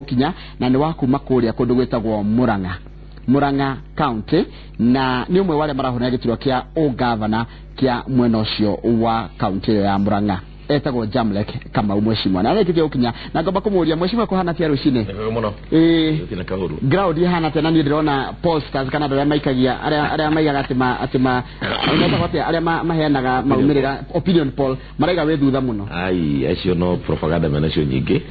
kinya na ni wakuma kuria kundu gwetagwo Murang'a County na ni umwe wale marahona gitiro kia ugavana kia mwena ucio wa county ya Murang'a etagwo Jamlek kama umweshimwa na rekite ukinya na ngomba kumuria mweshimwa kuhana tia rucine muno yotina kahuru ground ihana tena ni ndirona posters kana ndara maikagia aria maigaga atima unataka wapi aria maheanaga maumirira opinion poll maraiga we thutha muno ai acio no propaganda mena cio nyingi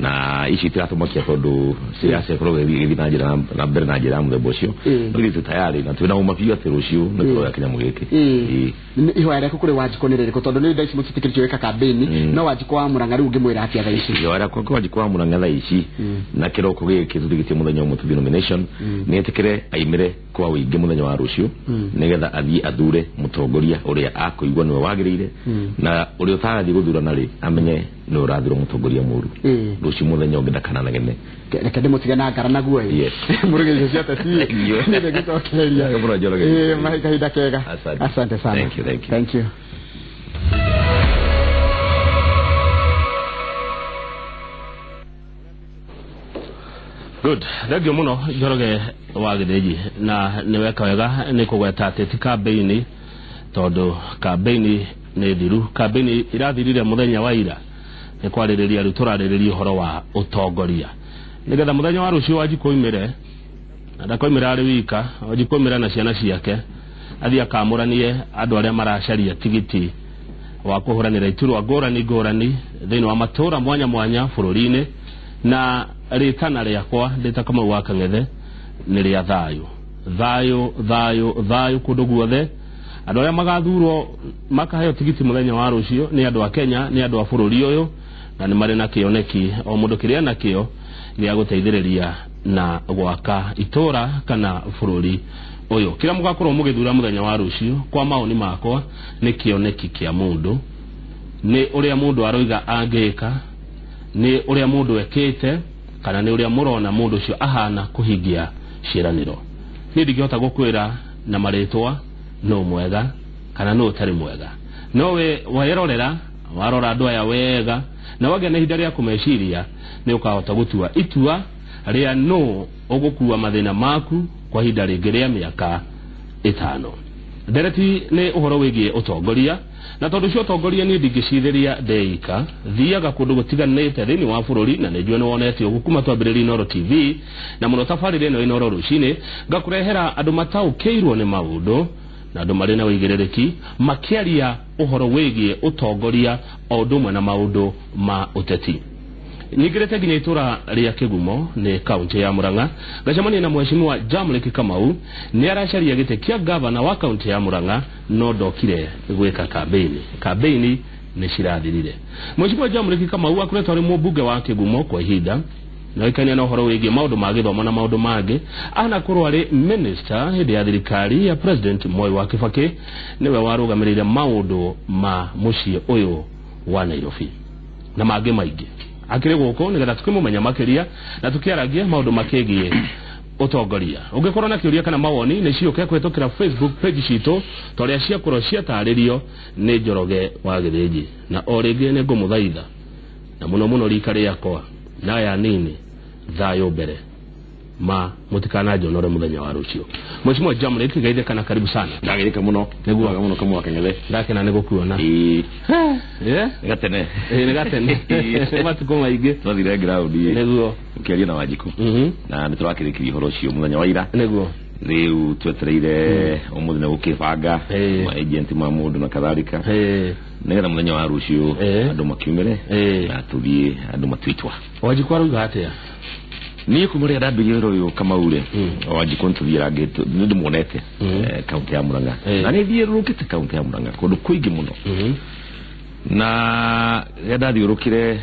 na ici tiratumakia tondu siasa koroge githina njira na mbere na njira muthemba ucio ngi tutayari na twina umapio ati rucio ni turoya kinyamu giki ihoya reko kuri Wanjikũ ni ririko tondu ni ndaici mutitikirite weka kambeni no Wanjikũ wa Murang'a riu ngimwira ati thaa ici ihoya kwa Wanjikũ wa Murang'a thaa ici na kiroko giki tuthigite muthenya umwe tu nomination ni etikire aimire kwa wingi muthenya wa rucio nigetha athie athure mutongoria uria akuigwa niwe wagirire na uria utagathi guthurana ri amenye ni urathura mutongoria muru rucio muthenya ungi ndakana nagene reke ndimutigana ngara naguo yes murugeje ciate si ni ndegitokeria ngabura joroge mahikahinda kega asante sana thank you Good. Thank you muno Joroge wa Githĩnji na niweka wega ni kugweta ateti campaign tondu campaign ni thiru campaign irathirire muthenya wa ira ni kwaririria ru turaririria uhoro wa utongoria nigetha muthenya wa rucio Wanjikũ imire ndakoimira ari wika Wanjikũ imira na ciana ciake athia akamuranie andu aria maracaria tigiti wa kuhuranira iturwa ngurani thiini wa matura mwanya bururi-ini na ritana riakwa ndita wa Kang'ethe ni ria thayu kundu guothe andu aria magathurwo makaheo tigiti muthenya wa rucio ni andu a Kenya ni andu a bururi uyu na ni mari na kioneki o mundu kiria nakio gia guteithiriria na gwaka itura kana bururi uyu kira mugakorwo mugithura muthenya wa rucio kwa maoni makwa ni kioneki kia mundu ni uria mundu aroiga angika ni uria mundu ekete kana ni uria murona mundu ucio ahana kuhingia ciraniro ni ndingihota gukwira na maritwa no mwega kana no utari mwega nowe wayerorera warora andu aya wega na wage na ihinda ria kumeciria ni ukahota gutua itua ria no ugukua mathina maku kwa ihinda ringi ria miaka 5 ndereti ni uhoro wigie utongoria na tondu cio utongoria ni ndingicithiria ndeika thiaga kundu gutiganite thiini wa bururi na nejwe ni wonete ugukuma twambiriria Inooro TV na muno tafarire no Inooro rucini ngakurehera andu mataukeirwo ni maundu na andu mari na wigiririki makiaria uhoro wigie utongoria o ndumwe na maundu ma uteti nigirete ginya itura ria Kigumo ni county ya Murang'a gacamania na mweshimiwa Jamlek Kamau ni aracaria gite kia governor wa county ya Murang'a no ndokire gweka campaign ni cirathirire mweshimiwa Jamlek Kamau akuretwo ari mubunge wa Kigumo kwa ihinda na ikania na uhoro wigie maundu ma githomo na maundu mangi ana kurwa ari minister hindi ya thirikari ya president Mwai wa Kibaki niwe warugamirire maundu ma mucii uyu wa Nairobi na mangi maingi akire guko nigetha tukimumenya makiria na tukiaragia maundu makigie utongoria ungikorwo na kiuria kana mawoni ni cioke kwetukira Facebook page citu toria ciakorwo ciataririo ni Njoroge wa Githĩnji na oringi ni ngumuthaitha na muno rika riakwa na ya nini thayo mbere ma mutikana jonore muthenya wa rucio mweshimwa Jamlek gaithe kana karibu sana ndagirika muno neguaga muno kamwa Kang'ethe ndakena nigukuona gatene gatene matuko maingi twathire ground neguo ukiaria na Wanjikũ na niturakirikiria horo cio muthenya wa ira neguo riu twetereire umuthenya gukibanga agent ma mundu na kadhalika nigetha muthenya wa rucio andu makiumire na tuthie andu matwitwa Wanjikũ aruga atia ni kumuria ndambirie royo kama ule Wanjikũ ntuthira ngeto ndi muonete county ya Murang'a na ni thiurukite county ya Murang'a kundu kuingi muno na ndathiurukire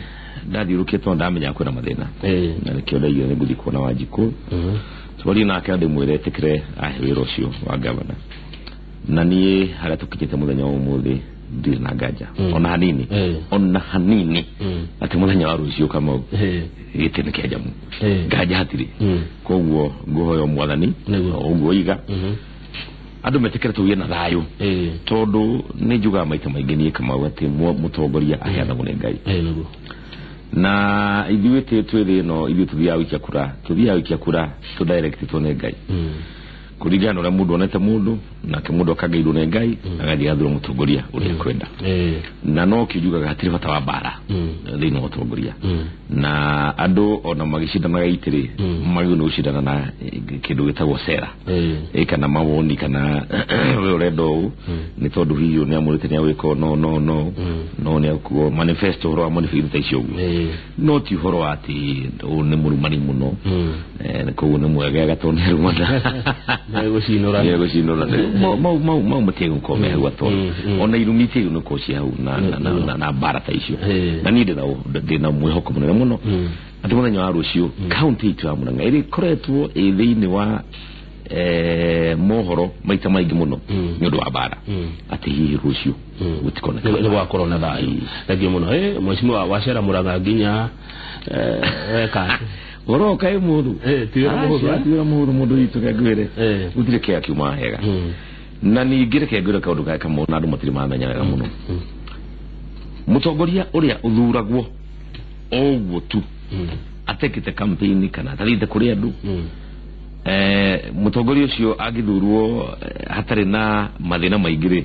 tondu ndamenya kwina mathina na nikio ndaigire ni guthi kuona Wanjikũ twari nake ndimwire tikire ahwira ucio wa governor na ni haria tukinyite muthenya wa umuthi ndiri na nganja ona hanini ati muthenya wa rucio kama gitene kia jamu nganja hatiri koguo nguhoyo mwathani uguo iga andu metikire tugie na thayu tondu ni njuga maita maingi ni kama ati mutongoria aheana mune Ngai na ithuĩ twĩrĩ no ithuĩ tuthiaga wikia kura tu direct tuone Ngai kuringana na ũrĩa mũndũ onete mũndũ nake mũndũ akagairwo nĩ Ngai agathiĩ gathura mũtongoria ũrĩa kwenda na no kiugaga hatirĩ bata wa mbara thĩinĩ wa ũtongoria na andũ ona magĩcindanaga itĩrĩ magĩrĩirwo nĩ gũcindana na kĩndũ gĩtagwo cera kana mawoni kana we ũrenda ũũ nĩ tondũ hihi nĩ amũrĩte nĩ agwĩka no nĩ akuo manifesto ũhoro wa manifesto ta icio ũguo no ti ũhoro wa atĩ nĩ mũrumani mũno koguo nĩ mwega agatondũ nĩ arumana gũcinũra mau matiega gũkorwo me hau atondũ ona irumi icio nĩ korwo ci hau na mbara ta icio na niĩ ndĩna mwĩhoko mũnene mũno atĩ mũthenya wa rũciũ kaunti itũ ya Mũrang'a ĩrĩ koretwo thĩinĩ wa mohoro maita maingĩ mũno nĩ ũndũ wa mbara atĩ hihi rũciũ gũtikoneka nĩ gwakorwo na thayũ thengio mũno mheshimiwa wacera Mũrang'a nginya weka Oroka mũndũ tiwira mũndũ mũndũ witũ kagwĩre gũtirĩ kĩa kiuma hega na ningĩ reke ngwĩre kaũndũ gaka mũno andũ matirĩ mamenya wega mũno mũtongoria ũrĩa ũthuragwo ũguo tu atekĩte campaign kana atarĩte kũrĩ andũ mũtongoria ũcio angĩthurwo hatarĩ na mathĩna maingĩ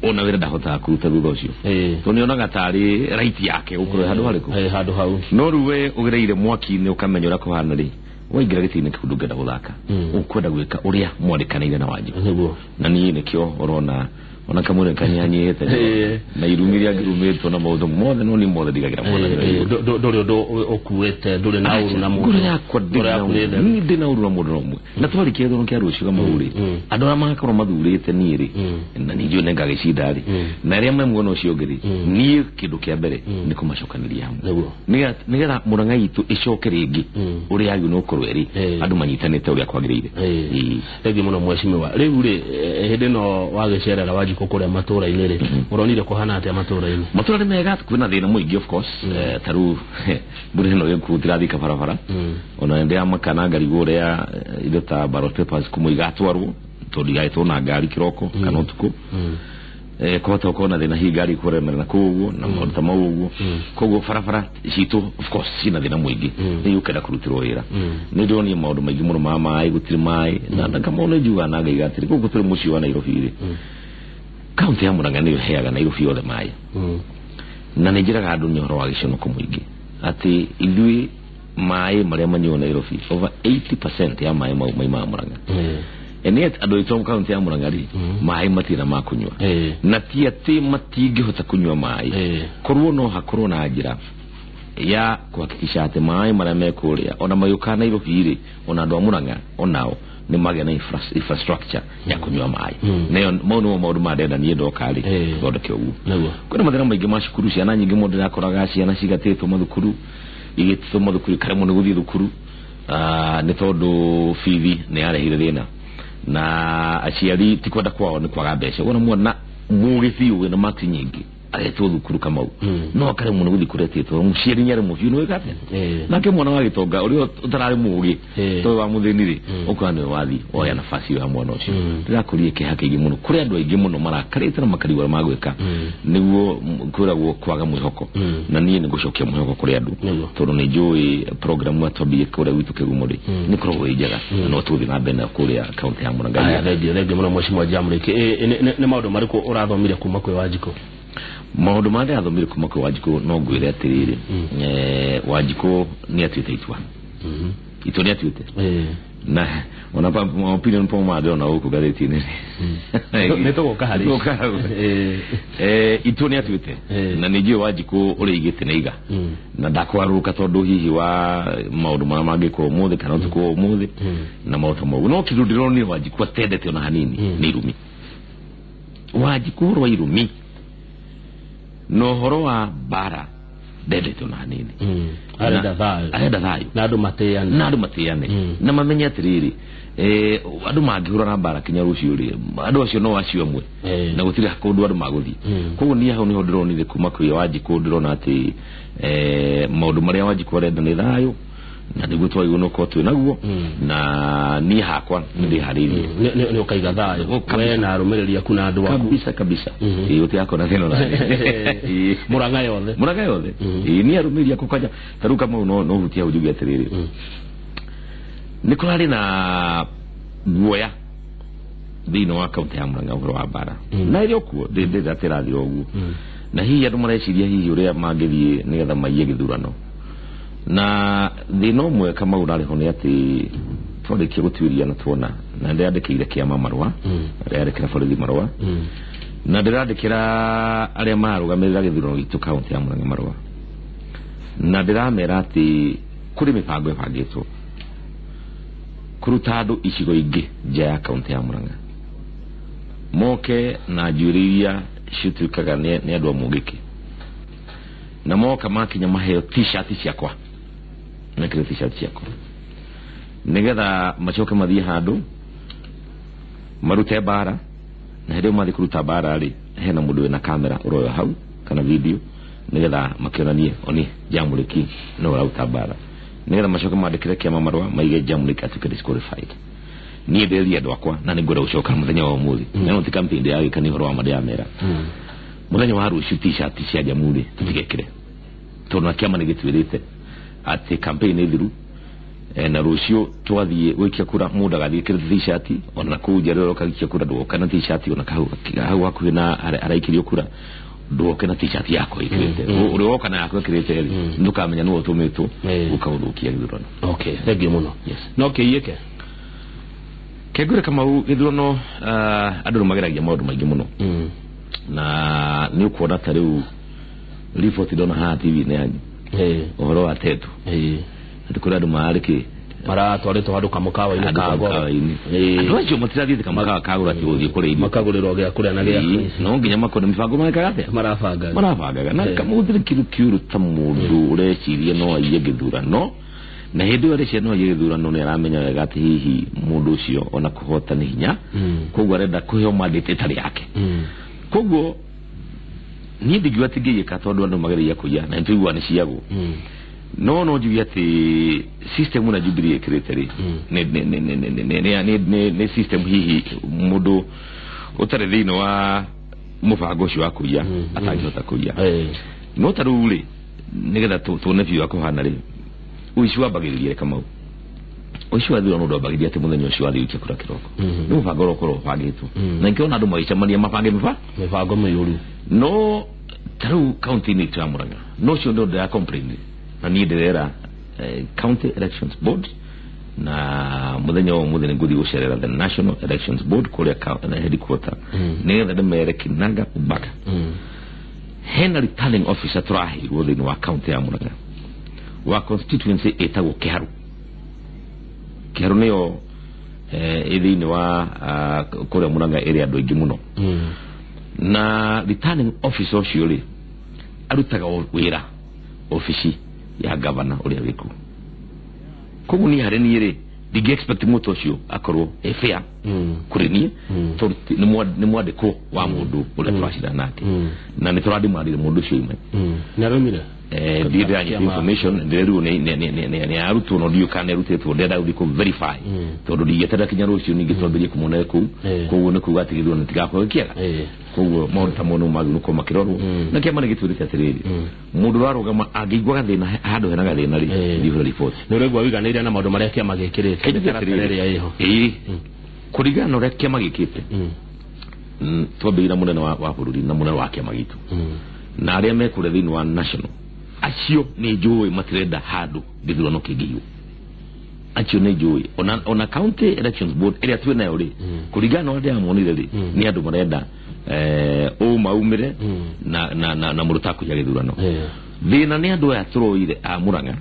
ona wĩra ndahotaga kũruta thutha ũcio to nĩonaga tarĩ right yake gũkorwo handũ harĩkũ handũ hau no rĩu we ũgereire mwaki-inĩ ũkamenya ũrĩa kũhana rĩ waingĩra gĩtĩ-inĩ kĩu ndũngĩenda gũthaka ũkwenda gwĩka ũrĩa mwandĩkanĩire na Wanjikũ na niĩ nĩkĩo ũrona ona kamwe kanyanyĩte na irumi rĩa ngirumĩtwo na maũndũ mothe no nĩ mothe ndigagĩra mothe ndũrĩ ũndũ ũkuĩte ndũrĩ na ũru na mũndũ ndĩ na ũru na mũndũ ũmwe na twarĩkia gĩthurano kĩa rũciũ Kamau-rĩ andũ arĩa magakorwo mathurĩte niĩ-rĩ na ningĩ nĩ ngagĩcinda-rĩ na arĩa me muono ũcio ũngĩ-rĩ niĩ kĩndũ kĩa mbere nĩ kũmacokanĩria hamwe nĩgetha Mũrang'a itũ ĩcoke rĩngĩ ũrĩa yagĩrĩirwo nĩ gũkorwo ĩrĩ andũ manyitanĩte ũrĩa kwagĩrĩire thengio mũno mheshimiwa rĩu-rĩ hĩndĩ ĩno wagĩcerera Wanjikũ kũrĩa matũra-inĩ rĩ mũronire kũhana atĩa matũra-inĩ matũra-inĩ mega kwĩna thĩna mũingĩ of course tarĩu mbura ĩno ĩkũtirathika barabara ona ndĩ amakana ngarigwo ũrĩa indo ta ballot papers kũmũiga atwarwo tondũ igagĩtwarwo na ngari kĩroko kana ũtukũ kũhota gũkorwo na thĩna hihi ngari kũremera na kũu ũguo na maũndũ ta mau ũguo koguo barabara citũ of course cina thĩna mũingĩ nĩ ũkenda kũrutĩrwo wĩra nĩ ndĩronia maũndũ maingĩ mũno ma maĩ gũtirĩ maĩ na Kamau nĩ njugaga na ngaiga atĩrĩ kũu gũtirĩ mũciĩ wa Nairobi-rĩ kaunti ya Mũrang'a nĩyo ĩheaga Nairobi yothe maĩ na nĩ njĩraga andũ nĩ ũhoro wa gĩconoko mũingĩ atĩ ithuĩ maĩ marĩa manyuo Nairobi over 80% ya maĩ mau maimaga Mũrang'a and yet andũ aitũ kaunti ya Mũrang'a-rĩ maĩ matirĩ ma kũnyua na ti atĩ matingĩhota kũnyua maĩ korwo no hakorwo na njĩra ya kuhakikisha atĩ maĩ marĩa mekũrĩa ona magĩũka Nairobi-rĩ ona andũ a Mũrang'a onao nĩ magĩa na infrastructure ya kũnyua maĩ nayo mau nĩmo maũndũ mandenda niĩ ndoka-rĩ thondeke ũguo kwĩna mathĩna maingĩ ma cukuru ciana nyingĩ mũndũ nĩakoraga ciana cigatĩtwo mathukuru igĩtĩtwo mathukuru ikaremwo nĩ gũthiĩ thukuru nĩ tondũ bithi nĩ yarehire thĩna na aciari ti kwenda kwao nĩ kwaga mbeca wona mwana mũgĩthiĩ wĩna mati nyingĩ aretwo thukuru Kamau no akaremwo nĩ gũthiĩ kũrĩa etĩtwo mũciari nĩaremwo biũ nĩ wĩka atĩa nake mwana wa gĩtonga ũrĩa ũtararĩ mũgĩ tondũ wa mũthĩni-rĩ ũkora nĩwe wathiĩ woya nabasi ĩyo ya mwana ũcio ndĩrakũria kĩeha kĩingĩ mũno kũrĩ andũ aingĩ mũno marakarĩte na makarigwo ũrĩa magwĩka nĩguo kwĩragwo kwaga mwĩhoko na niĩ nĩ ngũcokia mwĩhoko kũrĩ andũ tondũ nĩ njũĩ programu atwambie kũrĩa gwitũ Kĩgumo-rĩ nĩ koragwo ĩ njega no tũthiĩ na mbere kũrĩa kaunti ya Mũrang'a thengio mũno mheshimiwa Jamrĩki nĩ maũndũ marĩkũ ũrathomire kuma kwĩ Wanjikũ maũndũ marĩa athomire kuma kwĩ Wanjikũ no ngwĩre atĩrĩrĩ Wanjikũ nĩ atuĩte itua itua nĩ atuĩte na ona opinion poll ma ndona gũkũ ngathĩti-inĩ nĩ tũgũka harĩ itua nĩ atuĩte na nĩ njũĩ Wanjikũ ũrĩa igĩte nĩ iga na ndakwarũrũka tondũ hihi wa maũndũ marĩa mangĩkwo ũmũthĩ kana ũtukũ wa ũmũthĩ na maũndũ mau no kĩndũ ndĩronire Wanjikũ atendete ona hanini nĩ irumi Wanjikũ ũhoro wa irumi na ũhoro wa mbara ndendete ona hanini arenda thayũ na andũ matĩane na mamenye atĩrĩrĩ andũ mangĩhũra na mbara kinya rũciũ-rĩ andũ acio no acio amwe na gũtirĩ kũndũ andũ magũthiĩ koguo niĩ hau nĩho ndĩronire kuma kwĩ Wanjikũ ndĩrona atĩ maũndũ marĩa Wanjikũ arenda nĩ thayũ na niguo twagirwo ko twi naguo na ni hakwa ndi hariri ni ukaiga thayo we na arumiriri aku na andu aku kabisa yote yako na theno na Murang'a yothe ni arumiriri aku kaja taruka mau no hutia ujugi atiriri ni kurari na guoya thino wa kaunti ya Murang'a uhoro wa bara na irio kuo ndatira thio uguo na hihi andu mareciria hihi uria mangithie nigetha maiye githurano na thino mwe kama urariho ni ati twarikia gutwiria na tuona na ndandikire kiama marwa ndandikira borithi marwa na ndandikira aria marugamirira githurano gitu kaunti ya Murang'a marwa na ndiramera ati kuri mipango ibangitwo kuruta andu icigo ingi nja ya kaunti ya Murang'a moke na juriria cituikaga ni andu amugiki na moka makinya maheo t-shirt ciakwa na kire t-shirt ciakwa nigetha macoke mathie handu marute bara na hĩndĩ mathi kuruta bara ri hena mundu wina kamera uroyo hau kana video nigetha makionanie oni jamuriki no rauta bara nigetha macoke mandikire kiama marwa maige jamuriki atuke disqualified ni ndeli andu akwa na ningwenda gucoka muthenya wa umuthi na no ti campaign ya gikani horo wa madiamera muthenya wa rucio t-shirt cia jamuri tutigekire tona kiama nigitwirite ati campaign ithiru na rucio twathie gwikia kura mundu agathie kire t-shirt ona kuja rero kagikia kura ndoka na t-shirt ona hau hakuhi na araikirio kura ndoka na t-shirt yako ikirite uri woka na yako ikirite ndukamenya no utumitwo ukaurukia githurano. Okay, thank you muno. Yes. No kiyeke kegure kama githurano andu mageragia maundu maingi muno na ni ukuona tariu report dona ha TV ne yanyu ohoro wa tetu ndikura andu maariki maratwaritwo handu kamukawa ine kagora andu acio matirathite kamukawa kagura ti guthie kuria makaguriro gya kuria na gya no nginya makone mibango makagate marabangaga na kamuthire kiru ta mundu ureciria no aiye githurano na hindi ore ciano aiye githurano ni aramenya wega ati hihi mundu ucio ona kuhota ni hinya koguo arenda kuheo mandate tari yake koguo ni ndigwa tigiye ka tondu andu mageria kuya na ntuigwa ni ciago no njugi ati system na Jubilee secretary ne system hihi mundu utare thino wa mubango cio akuya atangihota kuya no taruri nigetha tuone biu akuhana ri uici wambagiririe kamau uici wathira no ndambagiria ati muthenya ucio wathi ukia kura kiroko ni mubango rokoro bangitwo na nkiona andu maicamania mabange mibango miyuru no taru county ni ya Murang'a no cio ndo ya complain na ni ndirera county elections board na muthenya wa muthenya nguthi gucerera the national elections board kuria na headquarter nigetha ndemere Kinanga Ubaka hena returning officer turahirwo thini wa county ya Murang'a wa constituency etagwo Kiharu niyo thini wa kuria Murang'a area andu aingi muno na returning officer ucio ri arutaga wira ofisi ya governor uria wiku koguo ni hari ni ri digi expect mutu ucio akorwo fair kuri ni ni mwandiko wa mundu uria twacira nake na ni turadi marire mundu ucio ime na romira ndire any information ndiru ni arutu no dio kana rutetwo ndenda udiko verify tondu ndigetera kinya rucio ningi twambirie kumona ku koguo ni kuga tigithwo ni tigakho kiaga koguo maundu ta mono magu nuko makirorwo na kiama ni gitwirite atiriri mundu warugama angigwa gathina handu hena gathina ri ndivyo report no regwa wiganire na maundu maria kiama gikirite ria iho kurigana no rekia magikite twambira munene wa bururi na munene wa kiama gitu na aria mekure thini wa national acio ni njui matirenda handu githurano kingiu acio ni njui ona county elections board area twi nayo ri kurigana ndia monire ri ni andu marenda maumire na muruta kuja githurano thina ni andu aya turoire a Murang'a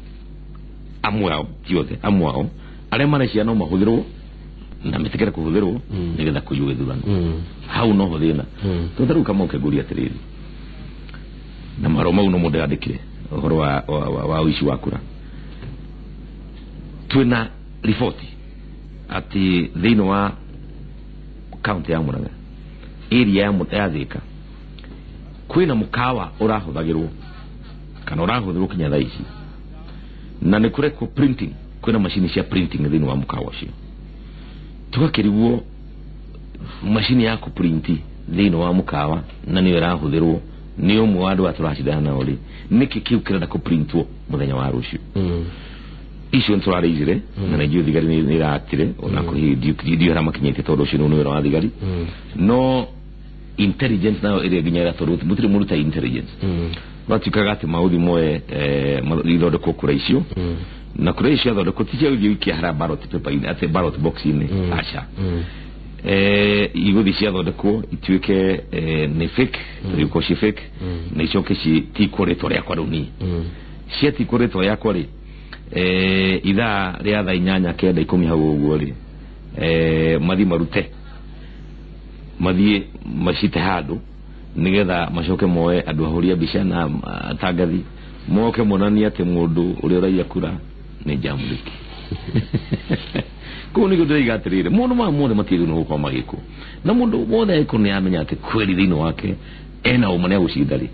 amwao tiothe amwao aria mareciana no mahuthirwo na mitikere kuhuthirwo nigetha kuju githurano hau no thina tutaru kama ukeguria atiriri na maroma uno mundu andikire uhoro wa uici wa kura twina report ati thino wa county ya Murang'a area ya Thika kwina mukawa urahuthagirwo kana urahuthirwo kinya thaici na ni kure ku printing kwina machine cia printing thini wa mukawa ucio tugakiriguo machine ya ku print thini wa mukawa na niyo irahuthirwo ni umwe wa andu aturashidana na uri niki kiu kirenda ku printwo muthenya wa rucio icio ntwaraizire na najio thigari ni iratire ona ko dio ra makinyete todo ucio no wa thigari no intelligence nayo iri ginyara todo mutire muruta intelligence batikaga ati maudi moe irodo ko kura icio na kura icio irodo ko tije wiki hara ballot paper in ate ballot box in acha igudi cia thonde ko ituike ni fake yuko shi fake na icoke ci tikoretwo ria kwa runi cia tikoretwo ya kwa ri itha ria tha 8:10 hau uguo ri mathi marute mathie mashite handu nigetha macoke moe andu ahuria bica na tangathi moke monania ati mundu uri uraia kura ni jamuriki ko ni gudu igatirire mundu mamone matiru no kwa magiko na mundu wothe ko ni amenya ati kweli thino wake ena umane gucindari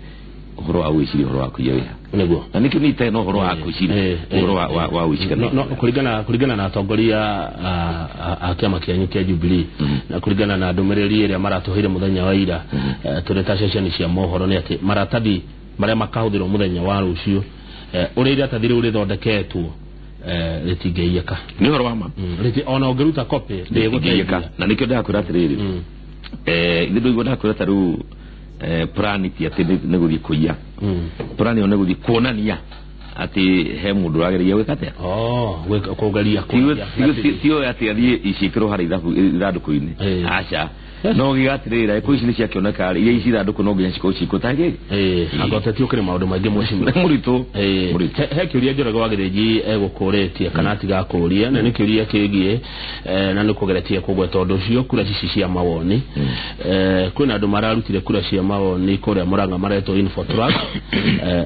horo wa wiciri horo wa kuyeya nego na niki ni teno horo wa kucindari horo wa wiciri no kuligana na atongoria a kiama kia nyukia Jubilee na kuligana na ndumiriri ire maratuhire muthenya wa ira tureta session cia mohoro ni ati maratathi maria makahuthirwo muthenya wa rucio uri ira tathire uri thondeketwo ritingeiyeka ni horo wa ma riti ona ongeruta copy ritingeiyeka na nikio ndakura atiriri ithu igona kurata ru plan ti ati neguthi kuya plan one guthi kuonania ati he mundu ageria wekate weka kugaria tio ati athie icikiro hari ithanduku-ini acha no gigatirira ko ici ni cia kioneka ri ici ithanduku no nginya ciko ciko tage agoteti ukire maundu maingi mucimi murito he kiuria njoroge wa githiji egukuretie kana tiga kuria na ni kiuria kigie na ni kugeretie kugweta undu ucio kura cici cia mawoni kwina andu mararutire kura cia mawoni kuria Murang'a mareto Infotrack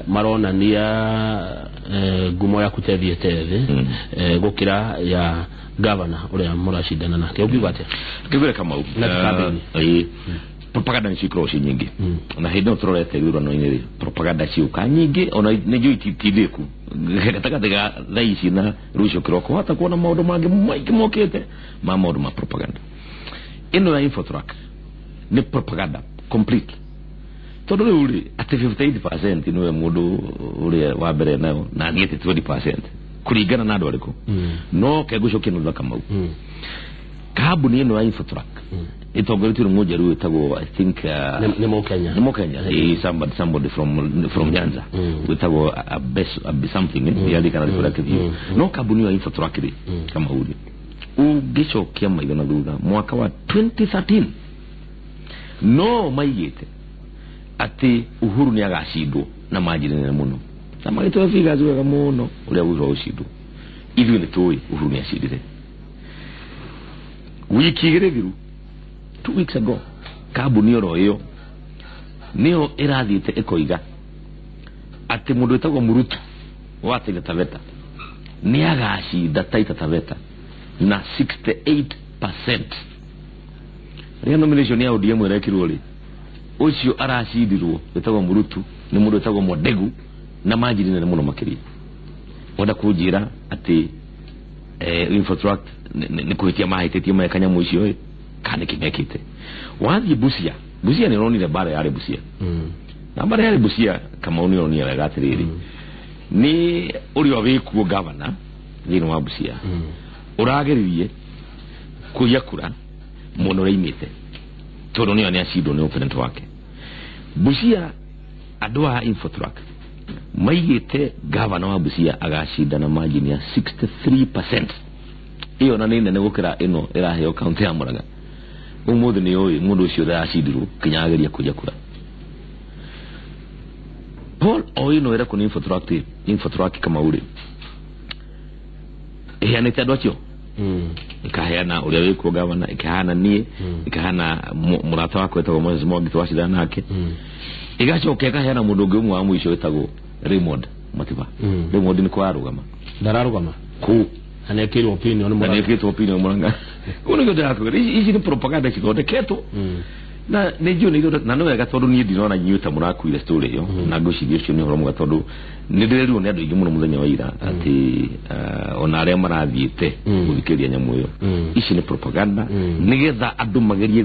maronania ngumo ya kutethie tethi gukira ya governor uria murashidana nake ubibate kibere kama propaganda ni cikroshi nyingi na hindo turorete irano iniri propaganda ciuka nyingi ona nejo itikideku gatagatiga thaici na rucio kiroko hata kuona maundu mangi maiki mokete maundu ma propaganda ino ya Infotrack ni propaganda complete todo uri ati 58% niwe mundu uri wa mbere nayo na niete 20% kuringana na andu ariku no kegucokia no thakama kabuni ino ya Infotrack itongoretio mmoja ruo etagwo I think ni Mokenya somebody from Nyanza etagwo a something yali kana reproductive no kabuni ya Infotrack ri kama uri ugicokia maitho na thutha mwaka wa 2013 no maigite ati Uhuru ni agacindwo na majiri nene muno na magitoa figures wega muno uria Uhuru ucindwo ithu ni tuwi Uhuru ni acindire wiki igire thiru 2 weeks ago kabuni oro iyo niyo irathiite ikoiga ati mundu etagwo Murutu wa Taita Taveta ni agacinda Taita Taveta na 68%. Ria nomination ya ODM irekirwo ri ucio aracindirwo etagwo Murutu ni mundu etagwo Modegu na majiri nene muno makiria wenda kunjira ati Infotrack ni kuhitia mahitetie maekanya muicio kana kimekite wathi Busia ni ronire bare yale Busia na bare yale Busia kama unionio ya gatiriri ni uri wabikuo governor thino wa Busia urageririe kuyakura muno reimite todo ni acido ni opponent wake Busia adwa Infotrack maigite governor wa Busia agashinda na margin ya 63%. Iyo na nene gukira ino iraheo county ya Murang'a umuthi ni oyi mundu ucio thacidirwo kinyageria kuja kura Paul Oino era kuni Infotrack kama uri ihanite andu acio ikaheana uria wikuo governor ikahana nie ikahana murata wako etagwo Moses Mwangi twacindana nake igacoka ikaheana mundu ungi umwe wa mwisho etagwo Raymond Matiba Raymond ni kwarugama ndararugama ku anekirwo opinion Murang'a kuno gyo dako ici ni propaganda cithondeketwo na nejio ni na no wega tondu ni ndirona nyuta murakuire story yo na ngocirio cio ni horo muga tondu ni ndirero ni andu ingi muno muthenya wa ira ati ona aria marathiite guthikiria nyamu yo ici ni propaganda nigetha andu magerie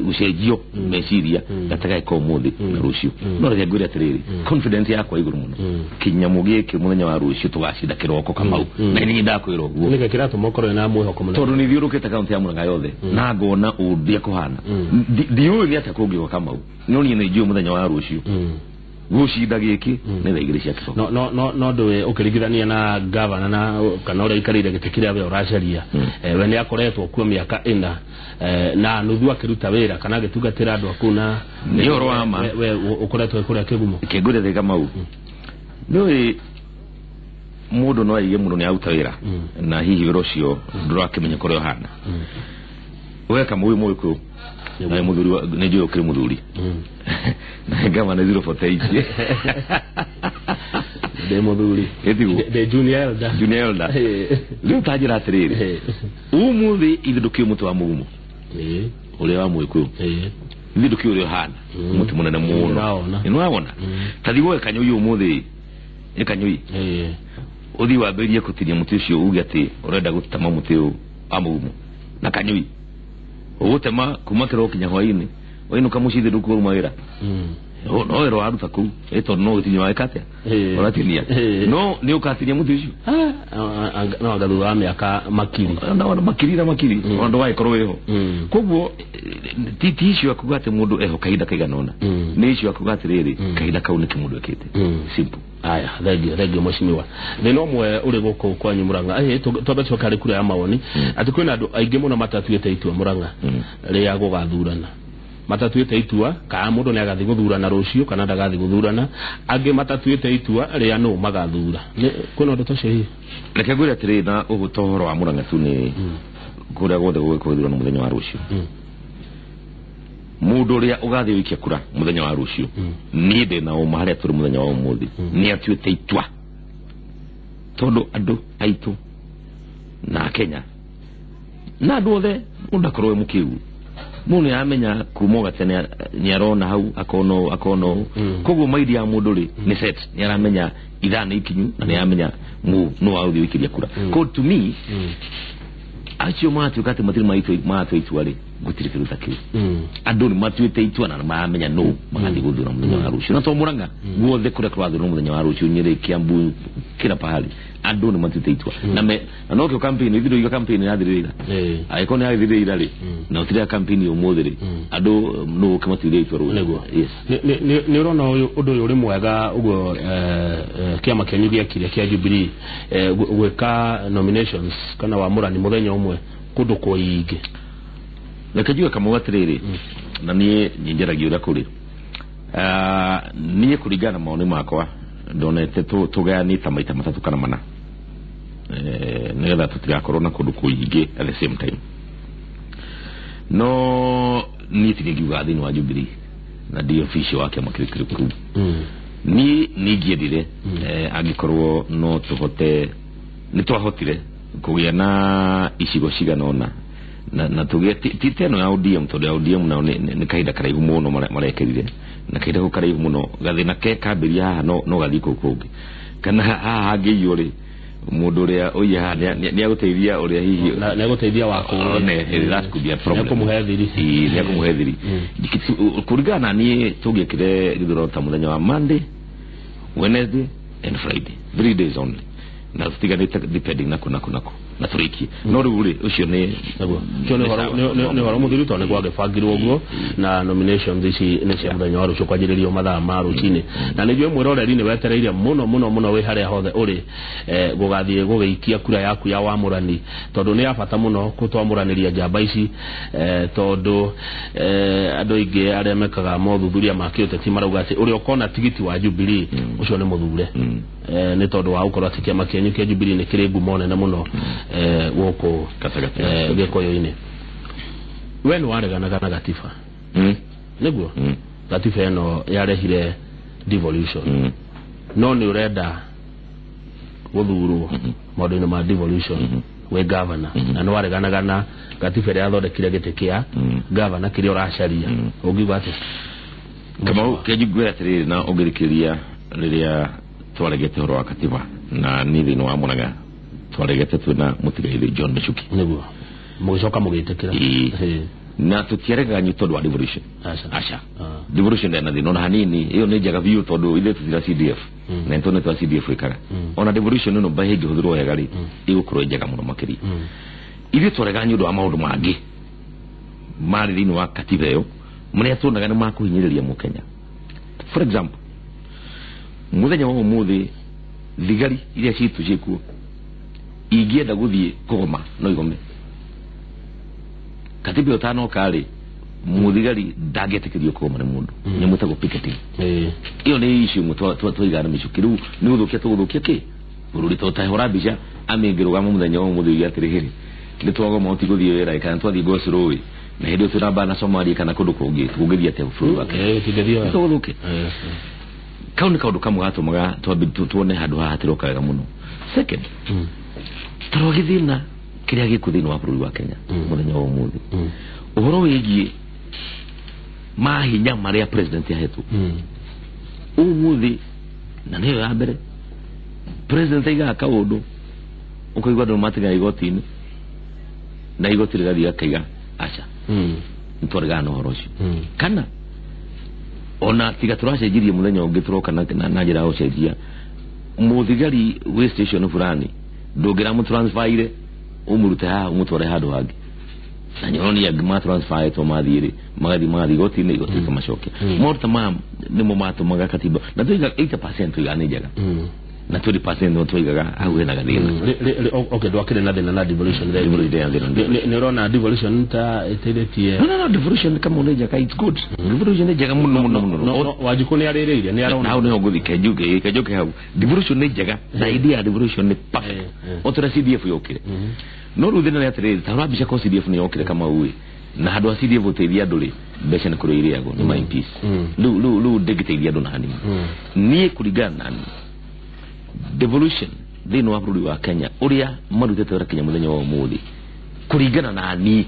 gucenjio meciria gatagai ko muthi na rucio no reke ngwire atiriri confidence yakwa iguru muno kinyamu giki muthenya wa rucio tugacinda kiroko Kamau na ni ndakwira uguo nika kiratu mokoro na mwihoko muno tondu ni thiurukite kaunti ya Murang'a yothe na ngona undia kuhana ndiu ni atakungiwa Kamau no ni ndio muthenya wa rucio gucinda giki ni thaigire cia kiro no ndwe ukirigithania na governor na kana uri ikarire gitikira we uracaria we ni akoretwo kuo miaka 4 na nuthu akiruta wira kana gitugatira andu akuna ni orwama we ukoretwo kuria kigumo kigure thega Mau no mundu no aige mundu ni auta wira na hihi wira ucio ndurakimenya kuria hana we kama uyu moyo na muthuri ni jo kire muthuri na gama na 048 de muthuri etigo de junior elder leo tajira atiriri umuthi ithudukie mutu wa mugumu ule wa mwiko ithudukie ule hana mutu munene muno inwaona tathigo kanyoi umuthi ekanyoi uthi wa beria kutiria mutu ucio ugi ati urenda gutama mutu wa mugumu na kanyoi ugutema kuma kiro kinya hwaini wainu kamucithi nduku mawira no ero aruta ku eto no tinyo waikatia oratinia no ni ukatinia mutu ucio no agathu wa miaka makiri ondo wa ikoro weho koguo titi icio akugate mundu eho kaida kaiganona ni icio akugate riri kaida kaune kimundu ekete simple aya thegio mheshimiwa thino mwe uri guko kwa Murang'a twabecho kari kura ya mawoni ati kwina andu aingi muno matatuite itua Murang'a ria gugathurana matatuite itua ka mundu ni agathi guthurana rucio kana ndagathi guthurana angi matatuite itua ria no magathura kwina ndu tocio hi reke ngwire atiri na ugutohoro wa Murang'a tu ni kuria gothe guthurana muthenya wa rucio mundu ria ugathi wikia kura muthenya wa rucio ni de na uma haria turi muthenya wa umuthi ni atuite itua tondu andu aitu na Kenya na andu othe mundu akorwe mukiu mundu yamenya kumoga tene ni arona hau akono koguo maidi ya mundu ri ni set ni aramenya ithana ikinyu na ni amenya no authi wikiria kura ko to me acio matu kati matiri matu itua ri gutiri kiruta kiu andu ni matuite itua na maamenya no magathi guthura muthenya wa rucio na to Murang'a guothe kuria kwathura muthenya wa rucio Nyeri Kiambu kila pahali andu ni matuite itua na no kio campaign ithiru iyo campaign yathirira aikoni yathirira ri na utira campaign umuthi ri andu no kamatuire itua ru yes ni urona undu uri mwega ugo kiama kenyu giakiria kia Jubilee gweka nominations kana wa murani muthenya umwe kundu kuingi nakajua kama watiriri na nie njeragia ura kuri nie kurigana maoni makwa ndonete tugani ta maita matatu kana mana nigetha tutigakorwo na kundu kuingi at the same time no ni tigiuga thini wa Jubilee na di official wake makirikiri ku ni ngiendire agikorwo no tuhote ni twahotire kugia na icigo ciganona na tuge titeno ya ODM to ya ODM na ni kaida karaihu muno marekerire na kaida ko karaihu muno gathina ke kabiria no gathiko kungi kana ha ngiyore mundu ria oya ni aguteithia uria hihi ni aguteithia wako ne that's could be a problem ni kumuhethiri kurigana ni tugekire githuro ta muthenya wa Monday Wednesday and Friday 3 days only na stiganite depending nako na turiki no ruri ucio ni ni horo muthiri to ne gwage fagirwo uguo na nominations ici ni cia muthenya wa rucio kwajiririo mathaa ma rucini na ni jwe mwiroreri ni wetereire muno we haria hothe uri gugathie gugiikia kura yaku ya wamurani tondu ni abata muno kutwamuraniria njamba ici tondu andu ingi aria mekaga mothuthuria makiute ti marauga ati uri ukona tigiti wa Jubilee ucio ni muthure ni tondu wa ukorwa ati kiama kenyu kia Jubilee ni kiri ngumo nene muno woko gikoyo-ini we ni wareganaga na gatiba niguo gatiba eno yarehire devolution no ni urenda guthurwo maundu-ini ma devolution we governor na no wareganaga na gatiba ya thondekire giti kia governor kiri uracaria ungiuga ati kama kejigwe atiri na ugirikiria riria twaregete horo wa katiba na nithi no amuraga twaregete twina mutigaire John Michuki niguo mugicoka mugitekera na tutierega nyu wa devolution asha devolution na thino na hanini iyo ni jaga view tondu ile tutira CDF na ntone twa CDF ikara ona devolution no bahege huthiro wega ri igukuro jaga muno makiri ile twarega nyu wa maundu mangi mari thino wa katiba yo mune tunaga ni makuhinyiriria mu Kenya. For example, muthenya wa muthi thigari iria citu ciku ingienda guthie kugoma no igome katiba yotano kale muthigari ndangetikirio kugoma ni mundu ni mutago picketing iyo ni issue twaigana micukiru ni guthukia ki bururi totahora bija amengirwa muthenya wa muthi yatirihiri ni twagoma utiguthie wera kana twathi gosiroi na hidio tunaba na Somalia kana kundu kungi tugithia te buru wake tigithia tuguke kauni kaundu kamwe gatumaga tuone handu haha hatirokaga muno. Second, turogithina kiria gikuthini wa buru wa Kenya muthenya wa muthi uhoro wigie mahinya maria president yahetu umuthi na niyo ya mbere president iga kaundu ukoigwa ndo matiga igotini na igoti rigathia kaiga acha ntorigana horoshi kana ona tiga turacenjirie muthenya ungi turoka na njira ya ucenjia muthigari we station fulani ndogira mu transfer umurute ha umutware handu hangi na nyoni ya gma transfer to mathiri magathi gotini igoti kamashoke morta mam nimo matumaga katiba na tuiga 80% igane jaga na 20% no twigaga awe na gathina okay ndwakire na thina na devolution ni rona devolution ta etethetie no devolution kama uneja ka it's good devolution ni jaga muno wajiku ni arireire ni arona au no guthi kejuke hau devolution ni jaga na idea devolution ni perfect otra CDF yokire no ruthina ya tere tarabisha ko CDF ni yokire kama uwe na handu wa CDF uteithia nduri mbeca ni kureire ago ni my peace lu degiteithia ndu na hani ni kurigana nani devolution thino wa buru wa Kenya uria marutete wera Kenya muthenya wa umuthi kurigana na ni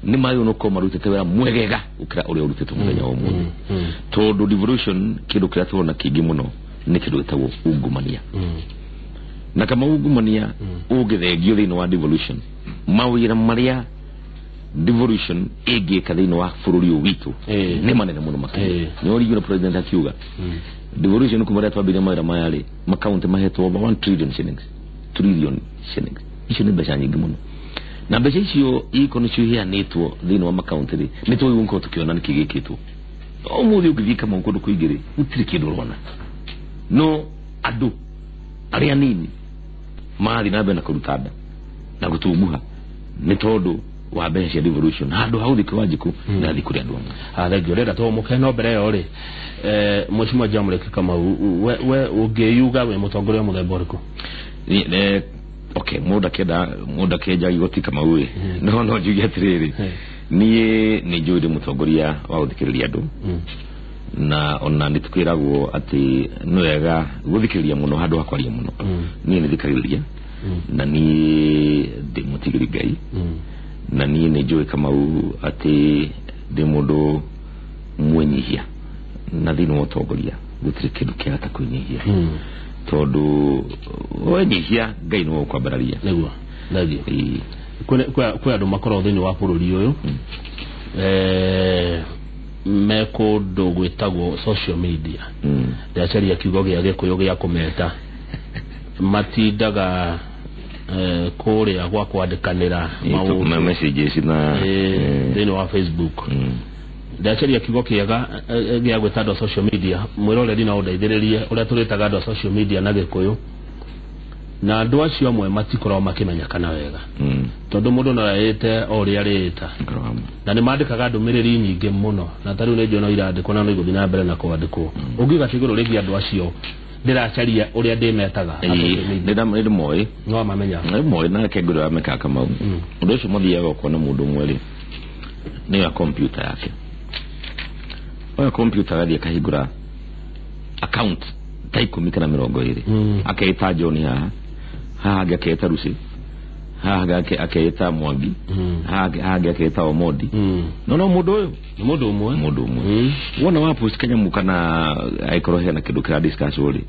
mayo no ko marutete wera mwegega ukira uria urutete muthenya wa umuthi tondu devolution kindu kira tuona kingi muno ni kindu gitagwo ungumania na kama ungumania ugithegio thino wa devolution mawira maria devolution egeka thino wa bururi witu ni manene muno makiri ni original president akiuga devolution kumara twabira mawira mayale makaunti maheto over 1 trillion shillings icio ni mbeca nyingi muno na mbeca icio iko ni ciuhia netwo thino wa makaunti ni twa yunko tukiona ni kigikitwo umuthi ugithika mu kundu kuigire utiri kindu rona no adu aria nini mathi na bena kurutada na gutumbuha ni tondu wa mbeca devolution handu hau thikwa wajiku na thikuri andu thegio renda to mukeno mbere yo ri mushimo jamureke kama we ungeyuga we mutongoria muthemba uriku ni okay muda keja igoti kama we no jugi atiriri ni njuri mutongoria wa uthikiriria andu na ona nitukwiragwo ati no wega guthikiriria muno handu hakwaria muno ni thikiriria na ni ndi mutigiri gai na ni njui kama ati ndi mundu mwenyihia na thino utongoria gutire kindu kia ta kunyihia tondu wenyihia ngai no kwambararia niguo thagio kwa andu makoro thini wa bururi uyu mekundu gwitagwo social media ndacaria kiugo gia gikuyu gia kumeta matindaga kuria gwa kwandikanira maundu messages na thini wa Facebook ndacaria kiugo kiega gia gwita social media mwiroreri na undaithiririe uria turitaga andu social media na gikuyu na andu acio amwe matikorwo makimenyakana wega tondu mundu no yaite oria rita na ni mandikaga ndumiriri nyingi muno na tariu ni njono irandikwo na no iguthi na mbere na kwandikwo ungiuga tiguru rigi andu acio ndiracaria uria ndimetaga ndi moi no mamenya ndi moi na keguru ameka kama undu ucio muthiaga ukona mundu mweri ni ya computer yake oya computer gathie kahigura account ta 10 kana 20 akaita John haha agaketa rusi haga aketa Mwangi haga aketa Omodi no mudo umwe wona wapo sikanya mukana aikorohe na kidu kira discuss uri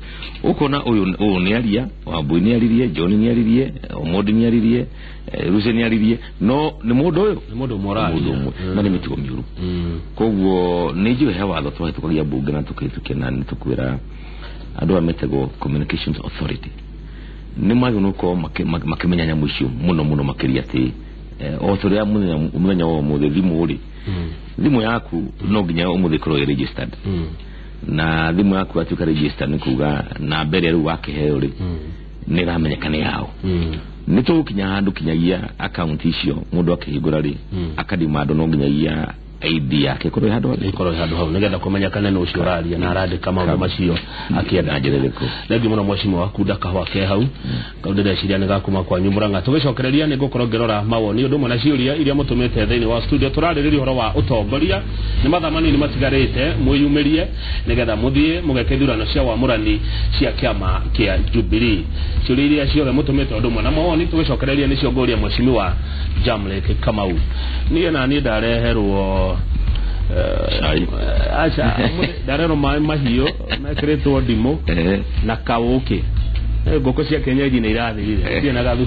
ukona uyu ni aria Wambui ni aririe John ni aririe Omodi ni aririe Ruse ni aririe no ni mudo morali na ni mitigo miuru koguo nijiwe hewa tho twa tukagia bunge na tukitukena ni tukwira andu ametego communications authority ni magunuko makimenya nyamu icio muno makiria ati othoria munya wo muthe thimu uri thimu yaku no nginya umuthe koro registered na thimu yaku atuka registered nikuga na mbere ru wake he uri ni ramenyekane yao ni tukinya handu kinyagia account icio mundu akihigura ri akadimando no nginyagia ID yake koro hado hau nigenda kumenya kana no ucio raria na arandika maundu macio akienda njerereko legi muno mwashimo waku ndakahwa ke hau kaundira ciria nigakuma kwa Murang'a tugicokereria ni gukorwo ngirora mawoni undu mwana ciuria iria mutumite thiini wa studio turaririria horo wa utongoria ni mathamani ni matigarite muyumirie nigetha muthie mugekethurano cia wamurani cia kiama kia Jubilee ciuria iria ciothe mutumite undu mwana mawoni tugicokereria ni cio ngoria mwashimi wa Jamlek Kamau ni na ni ndareherwo acha darero mahio mekretwo ndimo na kauke ngoko cia Kenya ni irathirire na gathu